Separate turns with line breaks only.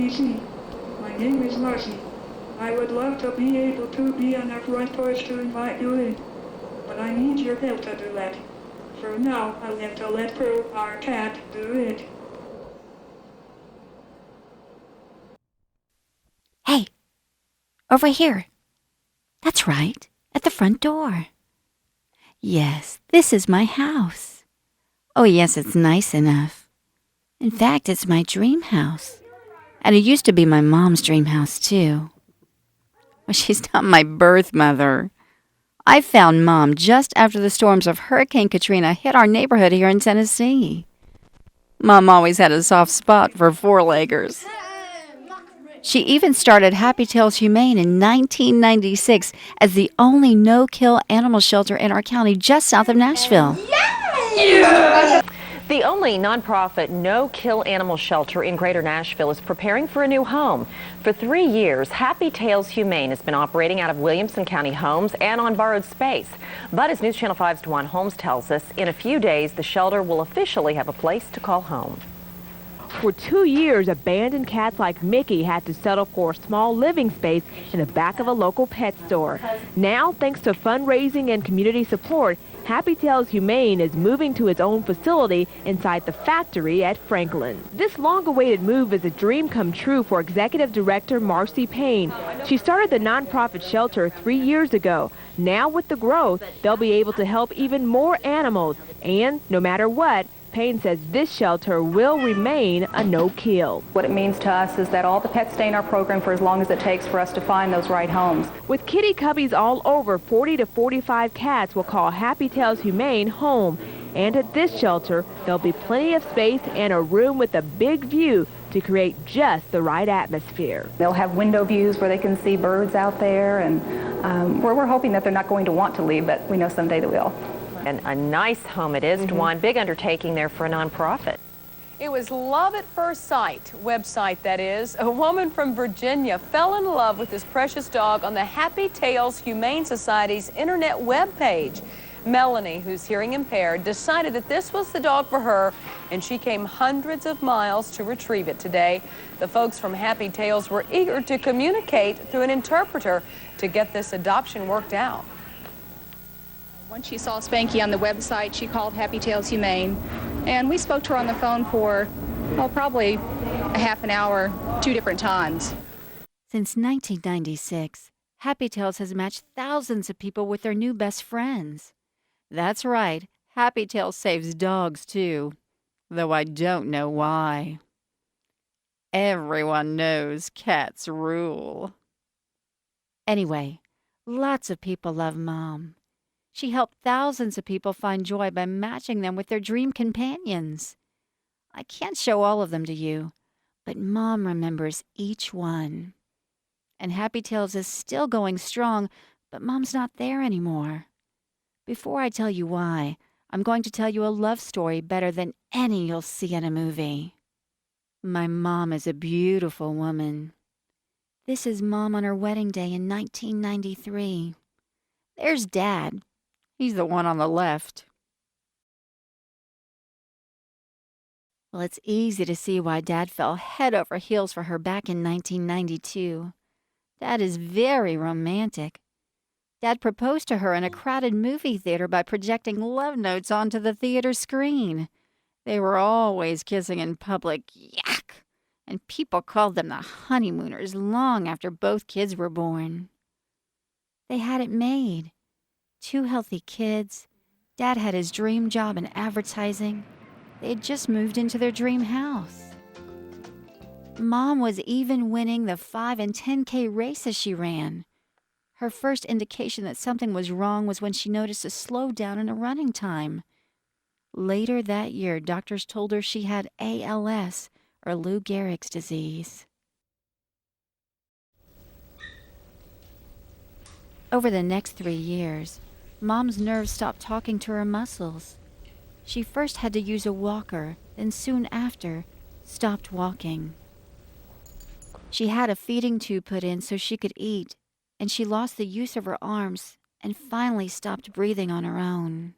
easy. My name is Marcy. I would love to be able to be on the front porch to invite you in, but I need your help to do that. For now, I'll have to let Pearl, our cat, do it.
Hey, over here. That's right, at the front door. Yes, this is my house. Oh, yes, it's nice enough. In fact, it's my dream house. And it used to be my mom's dream house, too. Well, she's not my birth mother. I found Mom just after the storms of Hurricane Katrina hit our neighborhood here in Tennessee. Mom always had a soft spot for four-leggers. She even started Happy Tales Humane in 1996 as the only no-kill animal shelter in our county just south of Nashville.
The only nonprofit no-kill animal shelter in Greater Nashville is preparing for a new home. For 3 years, Happy Tales Humane has been operating out of Williamson County homes and on borrowed space. But as News Channel 5's DeJuan Holmes tells us, in a few days, the shelter will officially have a place to call home.
For 2 years, abandoned cats like Mickey had to settle for a small living space in the back of a local pet store. Now, thanks to fundraising and community support, Happy Tales Humane is moving to its own facility inside the factory at Franklin. This long-awaited move is a dream come true for Executive Director Marcy Payne. She started the nonprofit shelter 3 years ago. Now, with the growth, they'll be able to help even more animals. And no matter what, Payne says this shelter will remain a no-kill.
What it means to us is that all the pets stay in our program for as long as it takes for us to find those right homes.
With kitty cubbies all over, 40 to 45 cats will call Happy Tales Humane home. And at this shelter, there'll be plenty of space and a room with a big view to create just the right atmosphere.
They'll have window views where they can see birds out there, and we're hoping that they're not going to want to leave, but we know someday they will.
And a nice home it is, DeJuan. Big undertaking there for a nonprofit.
It was love at first sight, website that is. A woman from Virginia fell in love with this precious dog on the Happy Tales Humane Society's internet webpage. Melanie, who's hearing impaired, decided that this was the dog for her, and she came hundreds of miles to retrieve it today. The folks from Happy Tales were eager to communicate through an interpreter to get this adoption worked out.
Once she saw Spanky on the website, she called Happy Tales Humane, and we spoke to her on the phone for, probably a half an hour, 2 different times.
Since 1996, Happy Tales has matched thousands of people with their new best friends. That's right, Happy Tales saves dogs too, though I don't know why. Everyone knows cats rule. Anyway, lots of people love Mom. She helped thousands of people find joy by matching them with their dream companions. I can't show all of them to you, but Mom remembers each one. And Happy Tales is still going strong, but Mom's not there anymore. Before I tell you why, I'm going to tell you a love story better than any you'll see in a movie. My mom is a beautiful woman. This is Mom on her wedding day in 1993. There's Dad. He's the one on the left. Well, it's easy to see why Dad fell head over heels for her back in 1992. Dad is very romantic. Dad proposed to her in a crowded movie theater by projecting love notes onto the theater screen. They were always kissing in public, yuck, and people called them the honeymooners long after both kids were born. They had it made. 2 healthy kids. Dad had his dream job in advertising. They had just moved into their dream house. Mom was even winning the 5 and 10K races she ran. Her first indication that something was wrong was when she noticed a slowdown in her running time. Later that year, doctors told her she had ALS, or Lou Gehrig's disease. Over the next 3 years, Mom's nerves stopped talking to her muscles. She first had to use a walker, then soon after, stopped walking. She had a feeding tube put in so she could eat, and she lost the use of her arms and finally stopped breathing on her own.